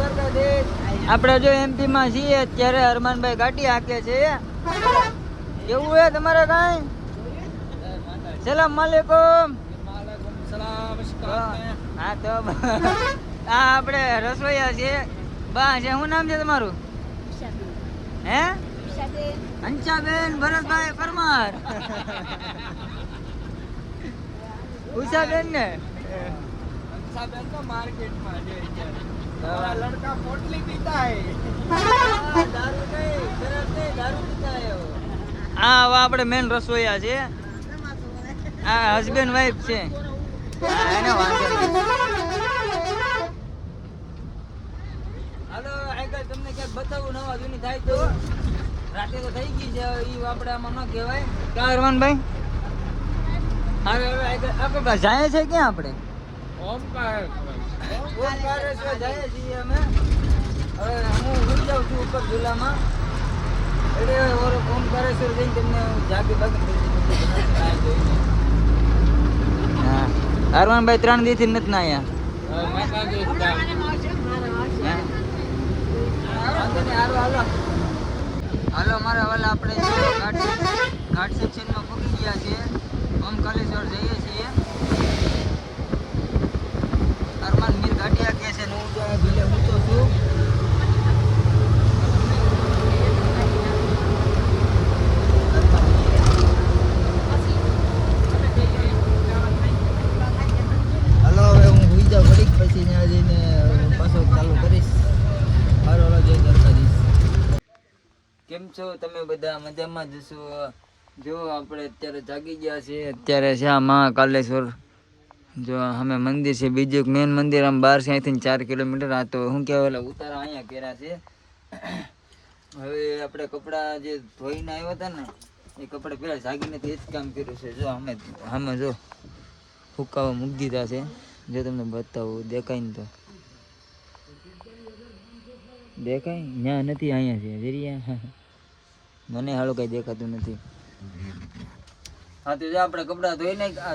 આપણે જો એમપી માં છીએ અત્યારે અરમાનભાઈ ગાડી હાકે છે કેવું હે તમારે કાંઈ સલામ વાલેકુમ હા તો હા આપણે રસોઈયા છે બા છે શું નામ છે તમારું હે અંશાબેન ભરતભાઈ પરમાર ઉષાબેન ને અંશાબેન તો માર્કેટમાં છે તમારા લડકા પોટલી પીતા હે દારૂ નહીં શરાબ નહીં દારૂ પીતા હે હા હવે આપણે મેન રસોઈયા છે હા હસબન્ડ વાઈફ છે હા એને વાંધો નહીં હાલો આગળ તમને ક્યાંક બતાવું નવા જૂની થાય તો રાતે તો થઈ ગઈ છે એ આપણે આમાં ન કહેવાય ક્યાં હરમાનભાઈ હવે આપણે જાય છે ક્યાં આપણે ઓમકારેશ્વર જાય છીએ અમે હવે હું જાઉં છું ઉપર ઝુલામાં એટલે ઓમકારેશ્વર જઈને તમને જાગી બાગી હા હરમાનભાઈ 3 દિવસથી નથી ના અહીંયા હાલો મારા વાલા આપણે ઘાટ સેક્શનમાં પહોંચી ગયા છીએ ઓમકારેશ્વર જઈએ છીએ અરમાન મીર ગાડિયા કે છે હું ભીલે ઊંચો છું હાલો હવે હું હુઈ જાઉં ઘડીક પછી ત્યાં જઈને પાછો ચાલુ કરીશ મારો વાલો જય દ્વારકાધીશ કેમ છો તમે બધા મજામાં જશો જો આપણે અત્યારે જાગી ગયા છીએ અત્યારે છે આ મહાકાલેશ્વર જો અમે મંદિર છે બીજું એક મેન મંદિર આમ 12 થી અહીંથી 4 કિલોમીટર આ તો શું કહેવાય ઉતારા અહીંયા કર્યા છે હવે આપણે કપડાં જે ધોઈને આવ્યા હતા ને એ કપડાં પેલા જાગીને એ જ કામ કર્યું છે જો અમે જો હુકાવા મૂકી દીધા છે જો તમને બતાવું દેખાય ને તો દેખાય ત્યાં નથી અહીંયા છે જરિયા મને હાલો કઈ દેખાતું નથી હા તો જો આપણે કપડાં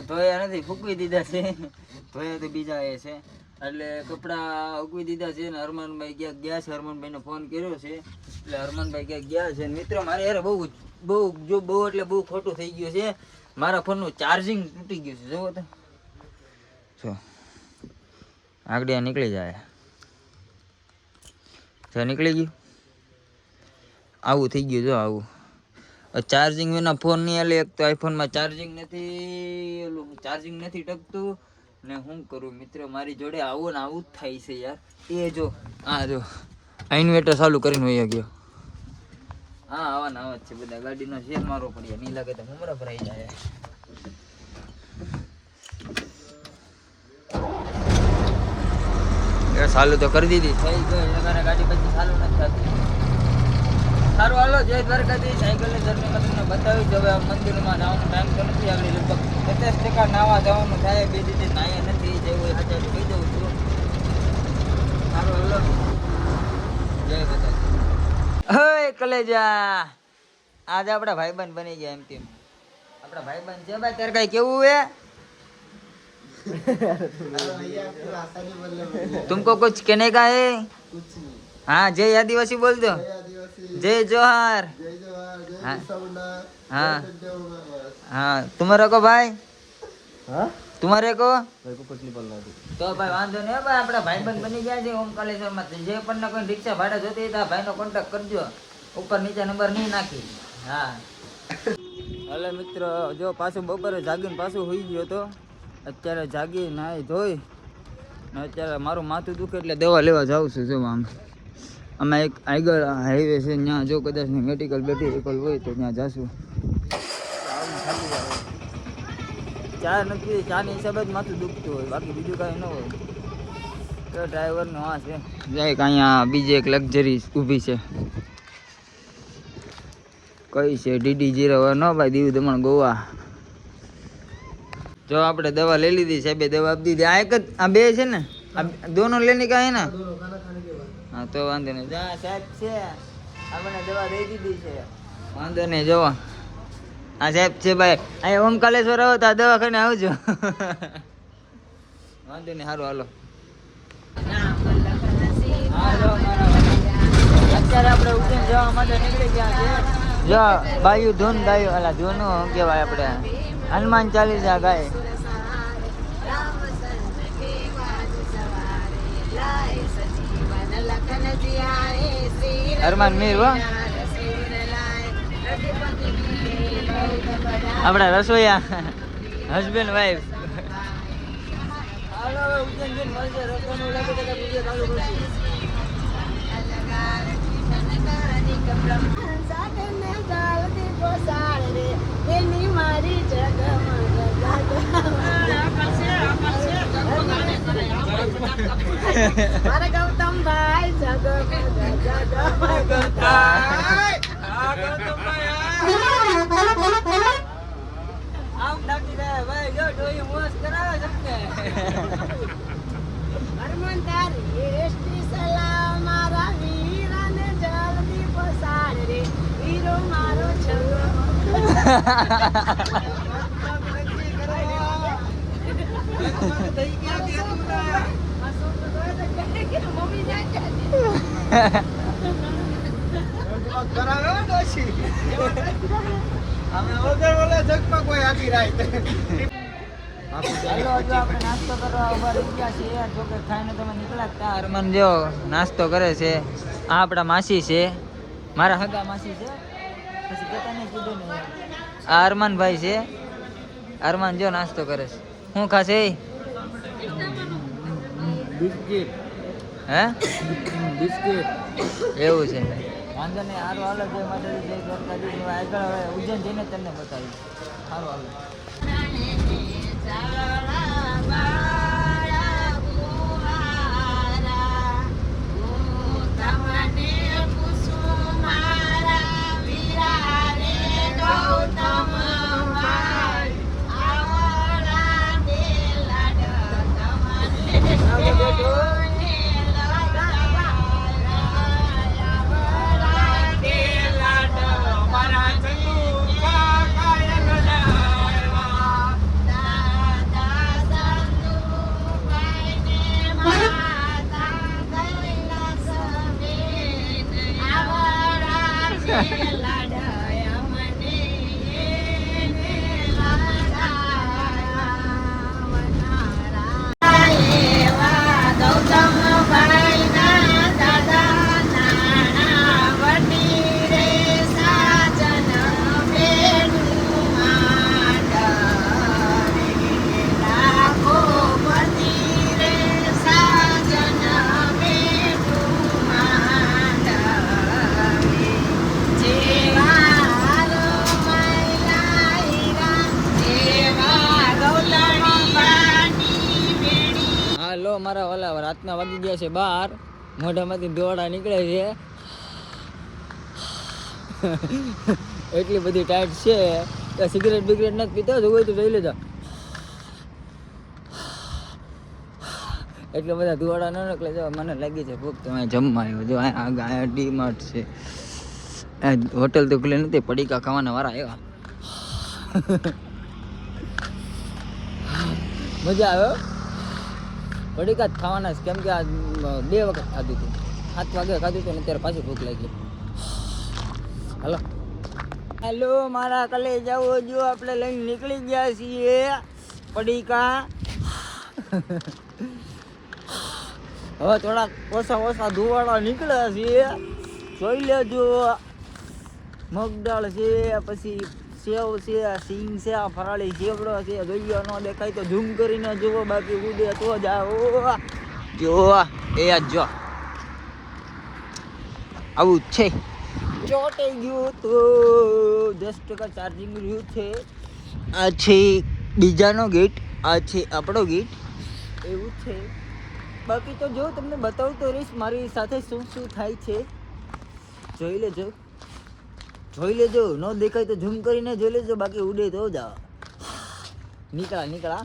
ધોયા નથી ફૂકવી દીધા છે ધોયા તો બીજા એ છે એટલે કપડાં ઉકવી દીધા છે ને હરમાનભાઈ ક્યાંક ગયા છે હરમાનભાઈને ફોન કર્યો છે એટલે હરમાનભાઈ ક્યાંક ગયા છે મિત્રો મારે યાર બહુ એટલે બહુ ખોટું થઈ ગયું છે મારા ફોનનું ચાર્જિંગ તૂટી ગયું છે જોવો તો જો આગળ નીકળી જાય જો નીકળી ગયું આવું થઈ ગયું જો આવું ચાર્જિંગ વિના ફોન નહીં હાલે એક તો આઈફોનમાં ચાર્જિંગ નથી ટકતું ને શું કરું મિત્ર મારી જોડે આવું ને આવું જ થાય છે યાર એ જો આ જો ઇન્વર્ટર ચાલુ કરીને વહી ગયો હા આવા ને આવા જ છે બધા ગાડીનો શેર મારવો પડ્યો નહીં લાગે તો હુમરા ભરાઈ જાય ચાલુ તો કરી દીધી થઈ ગઈ ગાડી પછી ચાલુ નથી થતી સારું હાલો જય દ્વારકાધીશ સાયકલની જર્નીમાં તમને બતાવી જ હવે મંદિરમાં જવાનો ટાઈમ તો નથી આગળ લગભગ 50% નાવા જવાનું થાય બે દીધી નાયા નથી જેવું હજાર કહી દઉં છું સારું હાલો જય દ્વારકાધીશ હે કલેજા આજે આપણા ભાઈબંધ બની ગયા એમ કેમ આપણા ભાઈબંધ છે ભાઈ તારે કઈ કેવું હે तुमको कुछ कहने का है हाँ जय आदिवासी बोल दो जय जोहार हाँ हाँ तुम्हारे को भाई तुम्हारे को कुछ नहीं बोलना तो भाई वांधो नहीं भाई अपना भाईबंध बनी गया है ओमकारेश्वर में जे पण ने कोई रिक्शा भाड़ा जोती था भाई नो कॉन्टेक्ट करजो ऊपर नीचे नंबर नहीं नाखी हाँ हेलो मित्र जो पाछो बपोरे जागीने पाछो होई गयो तो અત્યારે જાગી નાહી ધોઈ ને અત્યારે મારું માથું દુખે એટલે દવા લેવા જાઉં છું જો આમ અમે એક આગળ હાઈવે છે ત્યાં જો કદાચ મેડિકલ હોય તો ત્યાં જાશું ચા નથી ચાની હિસાબે જ માથું દુખતું હોય બાકી બીજું કાંઈ ન હોય તો ડ્રાઈવરનો આ છે જાય કે અહીંયા બીજી એક લક્ઝરી ઊભી છે કઈ છે DD0 ન ભાઈ દીવ દમણ ગોવા जो आपने दवा ले ली थी साहब दवा आप दी थी आ एक आ बे है ना अब दोनों लेने का है ना हाँ तो वांधो नहीं जा साहब से आपने दवा दे दी थी છે વાંધો નહીં જો આ સાહેબ છે ભાઈ આ ઓમકારેશ્વર આવો તો દવાખાને આવજો વાંધો નહીં સારું હાલો અત્યારે આપણે ઉજ્જૈન જવા માટે નીકળી ગયા છે. જો બાયુ ધૂન ગાયું અલા ધૂનું શું કહેવાય આપણે હનુમાન ચાલીસા ગાય. અરમાન મીર હો આપણા રસોઈયા હસબેન્ડ વાઈફ. ગૌતમભાઈ આમ ડાકી દે ભાઈ જો ડોઈ મોસ કરાવે છે હરમંતારી એસટી સલામ મારા વીરાને જલ્દી પસાર રે વીરો મારો છગો મમ્મી નાસ્તો કરવા ઉભા રહી ગયા છીએ. જો કે ખાઈને તમે નીકળ્યા અરમાન જો નાસ્તો કરે છે. આ આપણા માસી છે, મારા હગા માસી છે. પછી પોતાને કીધું ને આ અરમાનભાઈ છે. અરમાન જો નાસ્તો કરે છે. શું ખાશે? બિસ્કિટ. હે બિસ્કિટ એવું છે. વાંધો નહીં સારું હાલો. જે માટે જે દ્વારકાધીશ આગળ હવે ઉજ્જૈન જઈને તમને બતાવ્યું. સારું હાલો. મારા ઓલા રાતના વાગી ગયા છે 12. મોઢામાંથી દોડા નીકળે છે. એટલી બધી ટાઈટ છે. સિગરેટ બિગરેટ નથી પીતો હોય તો જોઈ લેજો. એટલે બધા દોડા ન નીકળે. જો મને લાગી છે ભૂખ. તમે જમવા આવ્યો જો આ ડીમાર્ટ છે. હોટલ તો ખુલ્લી નથી. પડીકા ખાવાના વાળા આવ્યા. મજા આવ્યો. પડીકા જ ખાવાના છે. કેમ કે આ 2 વખત ખાધું હતું. 7 વાગે ખાધું હતું ને અત્યારે પાછી ભૂખ લાગી. હાલો હાલો મારા કલે જાવ. જો આપણે લઈને નીકળી ગયા છીએ પડીકા. હવે થોડાક ઓછા ધુવાડા નીકળ્યા છે. જોઈ લેજો. મગદાળ છે, પછી સેવ છે, સિંગ છે, ફરાળી સેવડો છે. જોઈએ ન દેખાય તો ઝૂમ કરીને જુઓ. બાકી ઉડે તો જાઓ. જો એ જો આવું છે. ચોટાઈ ગયું તો 10% ચાર્જિંગ રહ્યું છે. આ છે બીજાનો ગેટ, આ છે આપણો ગેટ. એવું છે. બાકી તો જો તમને બતાવતો રહીશ મારી સાથે શું શું થાય છે. જોઈ લેજો. ન દેખાય તો ઝૂમ કરીને જોઈ લેજો. બાકી ઉડે તો જાઓ. નીકળા.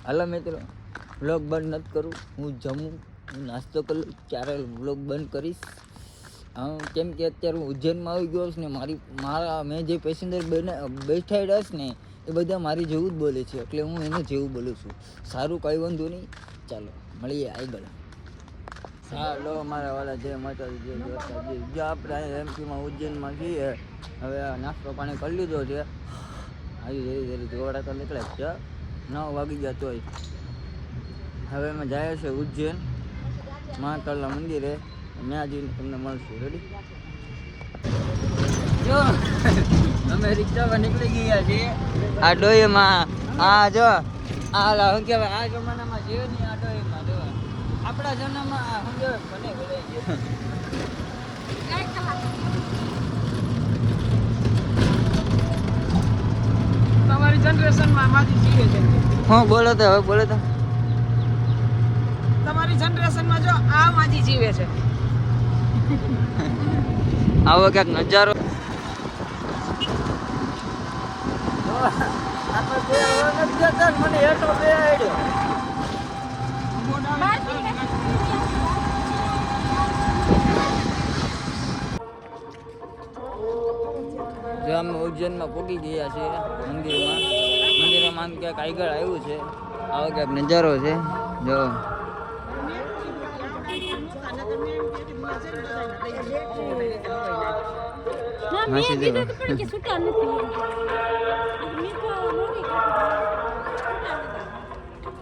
હાલો મિત્રો, વ્લોગ બંધ નથી કરું. હું જમું, હું નાસ્તો કરું, ત્યારે વ્લોગ બંધ કરીશ. હા, કેમ કે અત્યારે હું ઉજ્જૈનમાં આવી ગયો છું ને મેં જે પેસેન્જર બેઠાડ્યા છે ને એ બધા મારી જેવું જ બોલે છે, એટલે હું એને જેવું બોલું છું. સારું, કંઈ વાંધો નહીં, ચાલો મળીએ આગળ. હા લો મારા વાલા, જય માતાજી, જય દ્વારકાજી. જો આપણે અહીંયા એમપીમાં ઉજ્જૈનમાં છીએ. હવે નાસ્તો પાણી કરી લીધો છે. આવી ધીરે ધીરે જોવાડા તો નીકળે જ છે. 9 વાગી ગયા તોય. હવે અમે જાય છે ઉજ્જૈન મહાકાળના મંદિરે. ત્યાં જઈને તમને મળશું. રેડી? જો અમે રિક્ષામાં નીકળી ગયા છીએ. આ ડોહીમાં જો શું કહેવાય, આ જમાનામાં જીવે નહીં. આ ડોહીમાં જો આપણા જમાનામાં સમજો મને બોલાઈ ગયો. તમારી જનરેશનમાં માજી જીવે છે. હા બોલો તો, હવે બોલો તો. તમારી જનરેશનમાં જો આ માજી જીવે છે. આવો ક્યાંક નજારો. મને હેઠો બે આડ્યો. જો અમે ઉજ્જૈનમાં પહોંચી ગયા છીએ મંદિરમાં ક્યાંક આગળ આવ્યું છે. આવો ક્યાંક નજારો છે. જો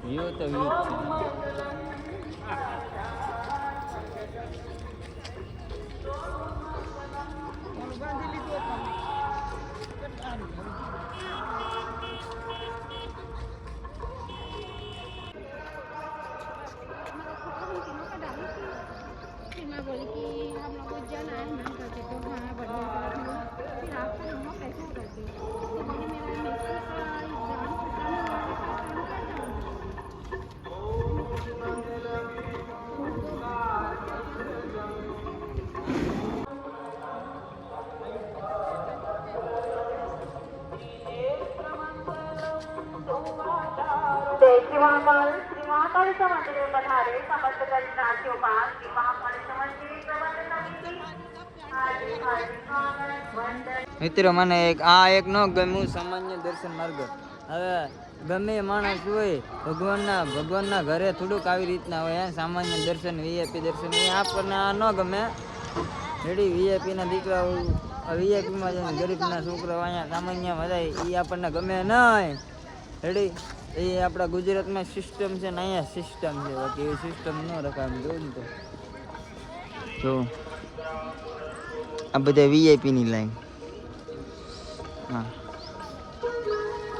વ્યૂ તો વ્યૂ છે. बोली कि हम लोग उज्जैन आए हम करते तो हाँ बढ़िया फिर आपका नंबर कैसे करते तो बोली मेरा मैट्रिक का एग्जाम खत्म हुआ है तो काम कर श्री महाकाल मंदिर में पधारे समस्त दर्शनार्थियों का श्री महाकाल मंदिर प्रबंध समिति हार्दिक हार्दिक स्वागत वंदन. મિત્રો મને એક ન ગમ્યું સામાન્ય દર્શન માર્ગ. હવે ગમે એ માણસ હોય ભગવાનના ઘરે થોડુંક આવી રીતના હોય. સામાન્ય દર્શન, વીઆઈપી દર્શન એ આપણને આ ન ગમે. રેડી? વીઆઈપીના દીકરાઓ વીઆઈપીમાં જઈને ગરીબના છોકરાઓ અહીંયા સામાન્ય બધા એ આપણને ગમે નહીં. રેડી? એ આપણા ગુજરાતમાં સિસ્ટમ છે ને અહીંયા સિસ્ટમ છે. બાકી એવી સિસ્ટમ ન રખાય. એમ જોયું ને તો આ બધા વીઆઈપીની લાઈન. હા,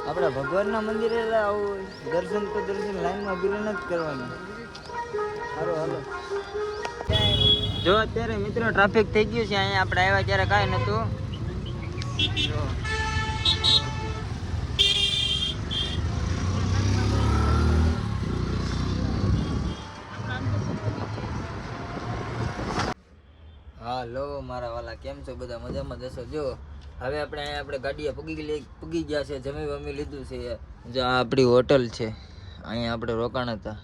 આપણા ભગવાનના મંદિરે આવું દર્શન તો દર્શન લાઈનમાં ઉભી જ કરવાનું. હાલો હાલો. જો અત્યારે મિત્રો ટ્રાફિક થઈ ગયું છે અહીંયા. આપણે આવ્યા ત્યારે કાંઈ નહોતું. જો હાલો મારા વાલા, કેમ છો બધા? મજામાં જશો? જો હવે આપણે ગાડીએ પૂગી ગયા છે. જમી લીધું છે. જો આ આપણી હોટલ છે. અહીંયા આપણે રોકાણ હતા.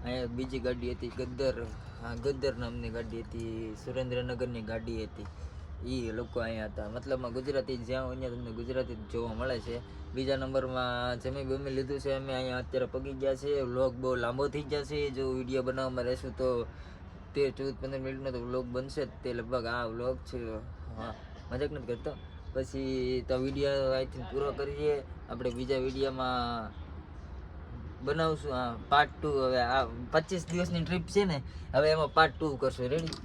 અહીંયા બીજી ગાડી હતી ગદ્દર નામની ગાડી હતી. સુરેન્દ્રનગરની ગાડી હતી. એ લોકો અહીંયા હતા. મતલબમાં ગુજરાતી જ્યાં હોય ત્યાં તમને ગુજરાતી જોવા મળે છે. બીજા નંબરમાં જમી લીધું છે. અમે અહીંયા અત્યારે પગી ગયા છે. વ્લોગ બહુ લાંબો થઈ જશે. જો વિડીયો બનાવવામાં રહેશું તો 13-14-15 મિનિટનો તો વ્લોગ બનશે જ. તે લગભગ આ વ્લોગ છે. હા, મજાક નથી કરતો. પછી તો વિડીયો આઈ થિંક પૂરો કરીએ. આપણે બીજા વિડીયોમાં બનાવશું. હા, પાર્ટ 2. હવે આ 25 દિવસની ટ્રીપ છે ને, હવે એમાં પાર્ટ 2 કરશું. રેડી?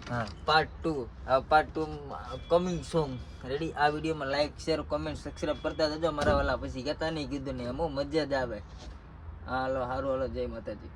હા, પાર્ટ 2. આ પાર્ટ 2 કમિંગ સોંગ. રેડી? આ વિડીયોમાં લાઈક, શેર, કોમેન્ટ, સબસ્ક્રાઈબ કરતા જજો મારા વાલા. પછી કહેતા નહીં કીધું નહીં, બહુ મજા જ આવે. હાલો, સારું, હાલો, જય માતાજી.